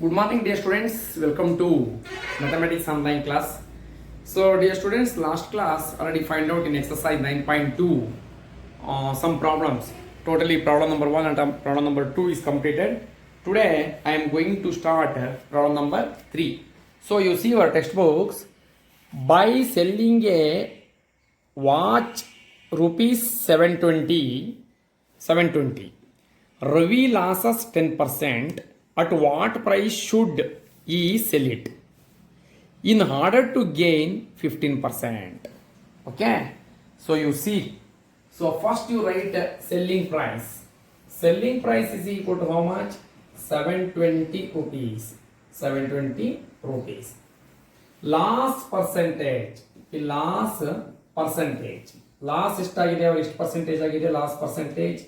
Good morning, dear students. Welcome to mathematics online class. So, dear students, last class already find out in exercise 9.2 some problems. Totally, problem number 1 and problem number 2 is completed. Today, I am going to start problem number 3. So, you see your textbooks. By selling a watch rupees 720, Ravi losses 10%. At what price should he sell it in order to gain 15%? Okay, so you see, so first you write selling price. Selling price is equal to how much? 720 rupees. 720 rupees. Loss percentage. Loss percentage. Loss ಎಷ್ಟಾಗಿದೆ ಎಷ್ಟು percentage ಆಗಿದೆ loss percentage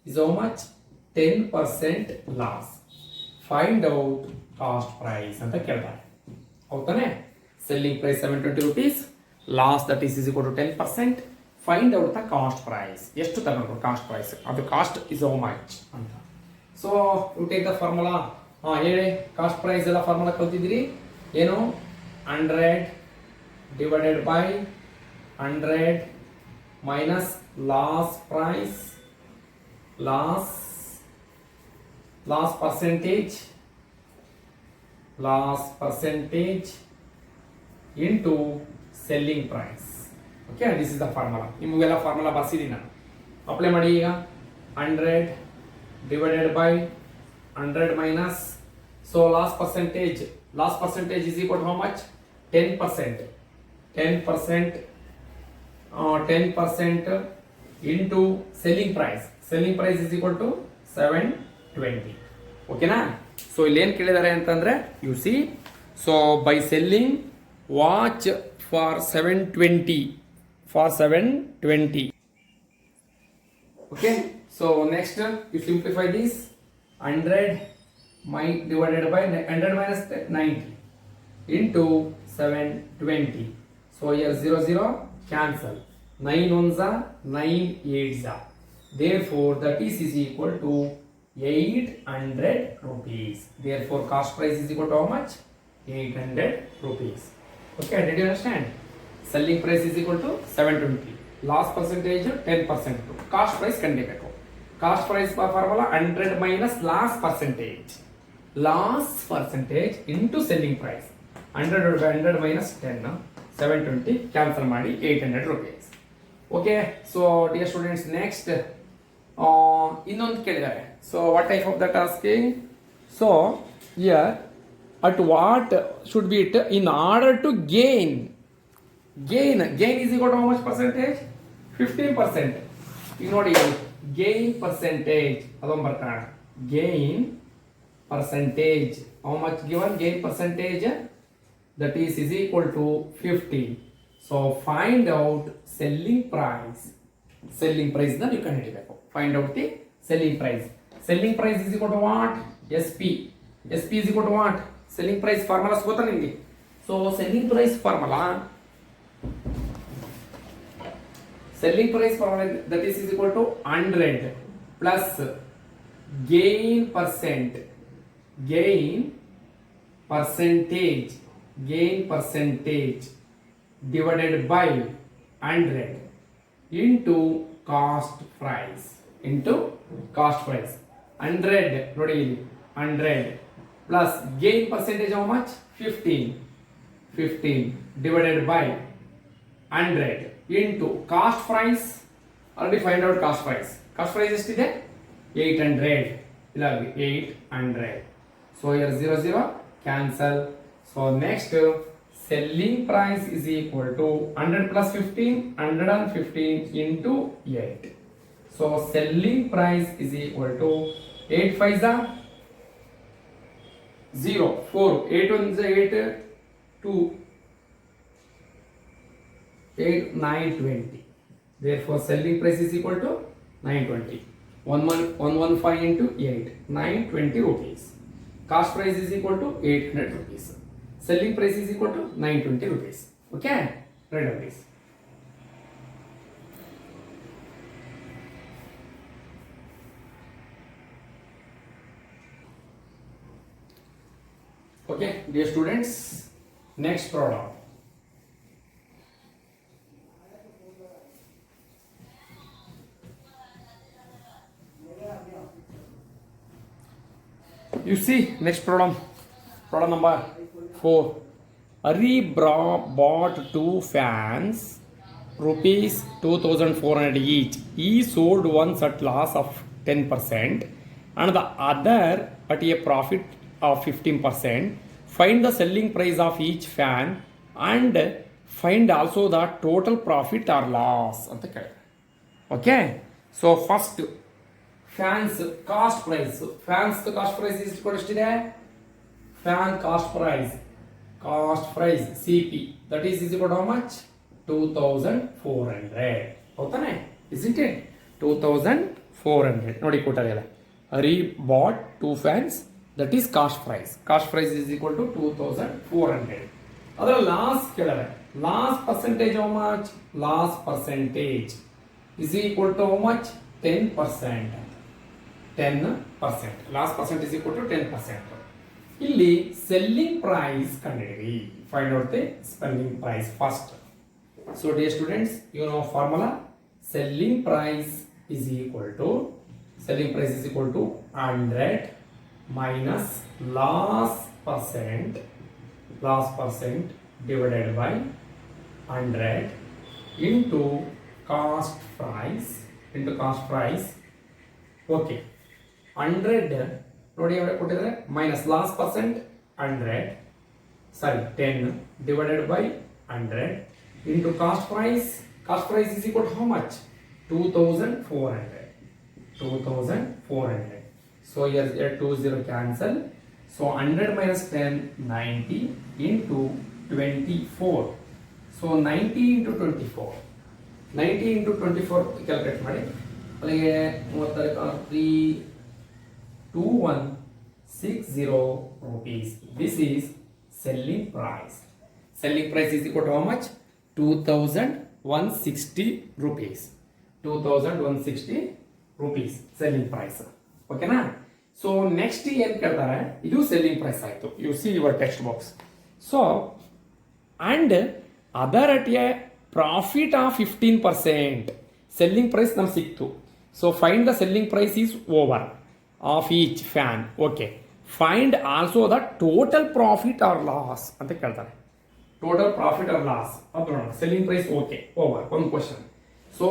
is how much? 10% loss. Find out cost price ಅಂತ ಕೇಳ್ತಾರೆ ಹೌದಾನೆ selling price 720 rupees, loss that is equal to 10%. Find out the cost price. ಎಷ್ಟು ತಗೊಂಡ್ರು cost price ಅದು cost is how much ಅಂತ. So you take the formula. ಹೇಳಿ cost price ಎಲ್ಲ formula ಕಲ್ತಿದ್ದೀರಿ ಏನು 100 divided by 100 minus loss price, loss percentage into selling price. Okay, this is the formula. ನಿಮಗೆಲ್ಲ formula ಬರ್ಸಿದ್ದೀನಿ ನಾನು. Apply ಮಾಡಿ ಈಗ 100 divided by 100 minus, so loss percentage is equal to how much? 10%. 10% into selling price. Selling price is equal to 720. ಓಕೆನಾ so ಇಲ್ಲಿ ಏನು ಕೇಳಿದ್ದಾರೆ ಅಂತಂದ್ರೆ U C so by selling watch for 720 okay, so next you simplify this 100 divided by 100 minus 90 into 720. So here 0 cancel, 9 ones are 9 8s are, therefore that is equal to 800 rupees. Therefore cost price is equal to how much? 800 rupees. Okay, did you understand? Selling price is equal to 720, loss percentage 10%. Cost price ಕಂಡಿಬೇಕು. Cost price formula 100 minus loss percentage into selling price. 100 minus 10 720 cancel ಮಾಡಿ 800 rupees. Okay, so dear students, next ಇನ್ನೊಂದು ಕೇಳಿದ್ದಾರೆ. So what type of that asking? So here at what should be it in order to gain is equal to how much percentage? 15%. ಈಗ ನೋಡಿ gain percentage ಅದೊಂದು ಬರ್ತಾನೆ gain percentage. How much given? Gain percentage that is equal to 50. So find out selling price na you can hidiಬೇಕು. Find out the selling price. Selling price is equal to what? SP is equal to what? Selling price formula ಗೊತ್ತಾ ನಿಮಗೆ? So selling price formula that is equal to 100 plus gain percentage divided by 100 into cost price. 100 ನೋಡಿ ಇಲ್ಲಿ 100 plus gain percentage how much? 15 divided by 100 into cost price. already find out cost price ಎಷ್ಟಿದೆ 800 ಇಲ್ಲ 800. so here 0 cancel. so next selling price is equal to 100 plus 15 115 into 8. so selling price is equal to 8 5s are 0 4 8 1s are 8 2 8 920. therefore selling price is equal to 920. 115 into 8 920 rupees. cost price is equal to 800 rupees. selling price is equal to 920 rupees. okay, write down this. Okay, dear students, next problem. You see next problem. Problem number 4. Ari bought two fans, rupees 2,400 each. He sold one at loss of 10% and the other at a profit of 15%. Find the selling price of each fan and find also the total profit or loss. ಅಂತ ಕೇಳಿದ್ರೆ. Okay. So first fans cost price. Fans cost price is ಎಷ್ಟಿದೆ? Fan cost price CP, that is equal to how much? 2,400. ಹೌದಾನೆ? Isn't it? 2,400. ನೋಡಿ ಕೊಟ್ಟಿದ್ದಾರೆ. Hari bought two fans, that is cost price. Cost price is equal to 2,400. ಅದರ loss ಕೇಳಿದ್ರೆ, loss percentage how much? Loss percentage is equal to how much? 10%. 10%. Loss percent is equal to 10%. ಇಲ್ಲಿ selling price ಕಂಡುಹಿಡಿಯಿರಿ. Find out the selling price first. So dear students, you know formula. Selling price is equal to 100 minus loss percent divided by 100 into cost price. Okay, 100 ನೋಡಿ ಕೊಟ್ಟಿದ್ದಾರೆ minus loss percent 10 divided by 100 into cost price. Cost price is equal to how much? 2,400. So here 20 cancel. So 100 minus 10, 90 into 24. So 90 into 24. 90 into 24 calculate ಮಾಡಿ. ಅಲ್ಲಿಗೆ 2160 rupees. This is selling price. Selling price is equal to how much? 2,160 rupees. 2,160 rupees selling price. Okay na? So next ಏನು ಕೇಳ್ತಾರೆ, ಇದು selling price ಆಯಿತು. You see your text box. So and other at a profit of 15%. Selling price ನಮ್ಗೆ ಸಿಕ್ತು. So find the selling price is over of each fan. Okay, find also the total profit or loss ಅಂತ ಕೇಳ್ತಾರೆ. Total profit or loss ಅದು ನೋಡೋಣ. Selling price okay, over. One question. So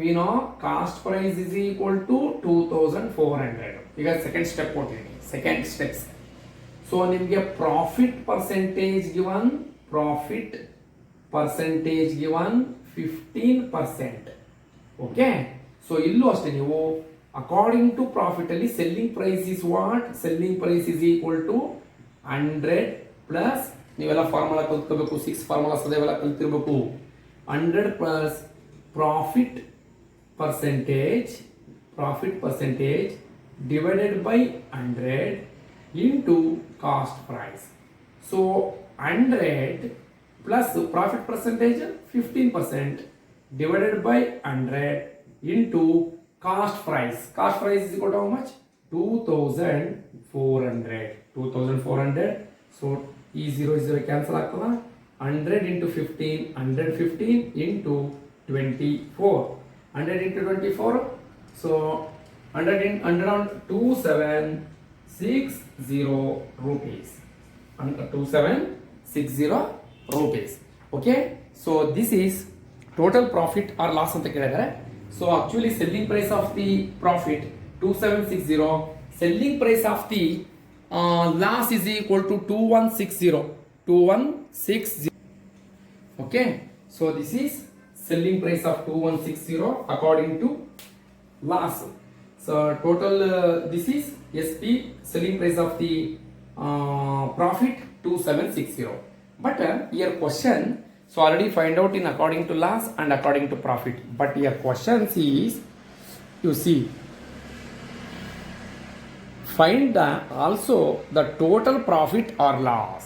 we know cost price is equal to 2,400. ಈಗ second step ಕೊಟ್ಟಿದ್ದೀನಿ. Second steps. So ನಿಮಗೆ profit percentage given 15%. Okay, so ಇಲ್ಲೂ ಅಷ್ಟೇ ನೀವು ಅಕಾರ್ಡಿಂಗ್ ಟು ಪ್ರಾಫಿಟ್ ಅಲ್ಲಿ selling price is what? Selling price is equal to 100 plus ನೀವೆಲ್ಲ formula ಕಲ್ತ್ಕೋಬೇಕು. 6 formulas ಅದೆಲ್ಲ ಕಲ್ತಿರ್ಬೇಕು. 100 plus profit percentage divided by 100 into cost price. So 100 plus profit percentage 15% divided by 100 into cost price. Cost price is equal to how much? 2,400. So E00 cancel ಆಗ್ತದ. 100 into 15, 115 into 24. 100 into 24. So 100 on 2760 rupees. 2760 rupees. Okay. So this is total profit or loss ಅಂತ ಕೇಳಿದ್ದಾರೆ. So actually selling price of the profit 2760, selling price of the loss is equal to 2160. Okay, so this is selling price of 2160 according to loss. So total this is SP, selling price of the profit 2760. But here question, so already find out in according to loss and according to profit. But your question is, you see, find also the total profit or loss.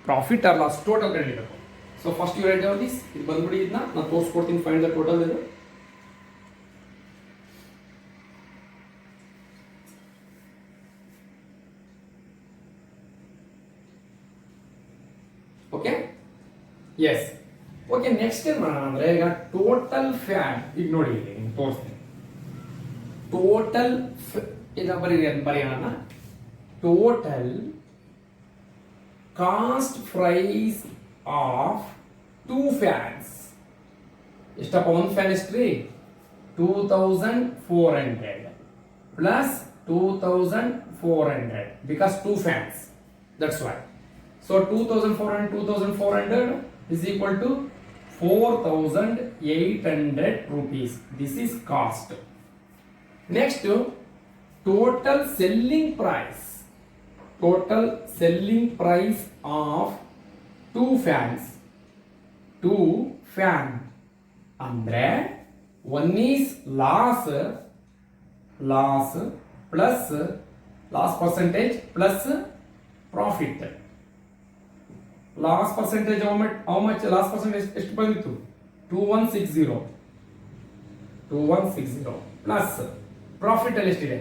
Profit or loss total ಕಂಡುಹಿಡಿಯಬೇಕು. So first you write down this. ಇದು ಬಂದ್ಬಿಡಿ, ಇದನ್ನ ನಾನು ತೋರಿಸ್ಕೊಡ್ತೀನಿ. Find the total ಇದು. Okay yes okay next ಏನ್ ಮಾಡೋಣ ಅಂದ್ರೆ ಈಗ ಟೋಟಲ್ ಫ್ಯಾನ್ ಈಗ ನೋಡಿ ಇಲ್ಲಿ ನಿಮ್ಗೆ ತೋರಿಸ್ತೀನಿ ಟೋಟಲ್ ಈಗ ಬರೆಯೋಣ total cost price of 2 fans ಎಷ್ಟಪ್ಪ ಒಂದು ಫ್ಯಾನ್ ಎಷ್ಟ್ರಿ 2400 plus 2400 because 2 fans, that's why. So 2400 is equal to 4800 rupees. This is cost. Next, total selling price of 2 fans. 2 fan andre one is loss plus loss percentage plus profit. Loss percentage how much loss percentage ಎಷ್ಟು ಬಂದಿತ್ತು 2160 plus profit ಅಲ್ಲಿ ಎಷ್ಟಿದೆ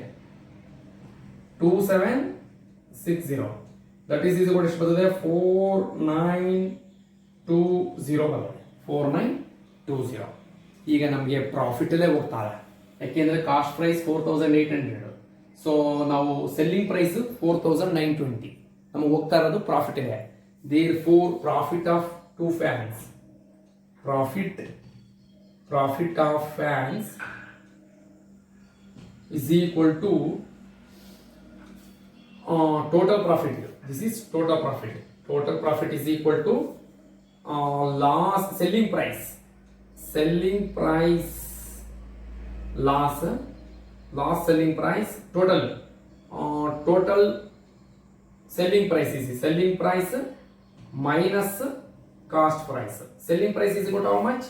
2760 that is ಎಷ್ಟು ಬರ್ತದೆ 4920 ಬರ್ತದೆ 4920 ಈಗ ನಮಗೆ profit ಅಲ್ಲೇ ಹೋಗ್ತಾರೆ ಯಾಕೆಂದ್ರೆ ಕಾಸ್ಟ್ ಪ್ರೈಸ್ 4800 ಸೊ ನಾವು ಸೆಲ್ಲಿಂಗ್ ಪ್ರೈಸ್ 4920 ನಮಗೆ ಹೋಗ್ತಾ ಇರೋದು ಪ್ರಾಫಿಟ್ ಇದೆ therefore profit of 2 fans profit of fans is equal to total profit. This is total profit is equal to selling price loss selling price total selling price is selling price minus cost price. Selling price is equal to how much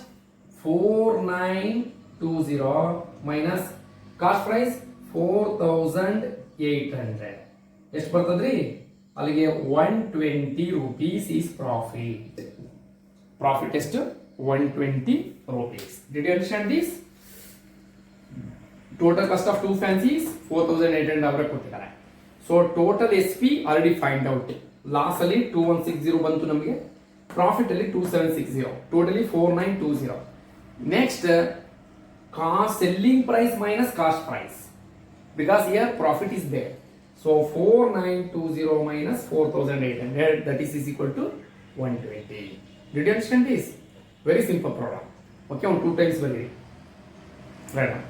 4920 minus cost price 4800 ಎಷ್ಟು ಬರ್ತದ್ರಿ ಅಲ್ಲಿಗೆ 120 rupees is profit ಎಷ್ಟು 120 rupees. Did you understand this? Total cost of 2 fans is 4800 ಅವರೇ ಕೊಟ್ಟಿದ್ದಾರೆ. So total SP already find out. Loss ಅಲ್ಲಿ 2160 ಬಂತು ನಮಗೆ, profit ಅಲ್ಲಿ 2760, totally 4920. Next cost selling price minus cost price because here profit is there. So 4920 minus 4800 that is equal to 120. Did you understand this? Very simple problem. Okay, on 2 times value. Right now.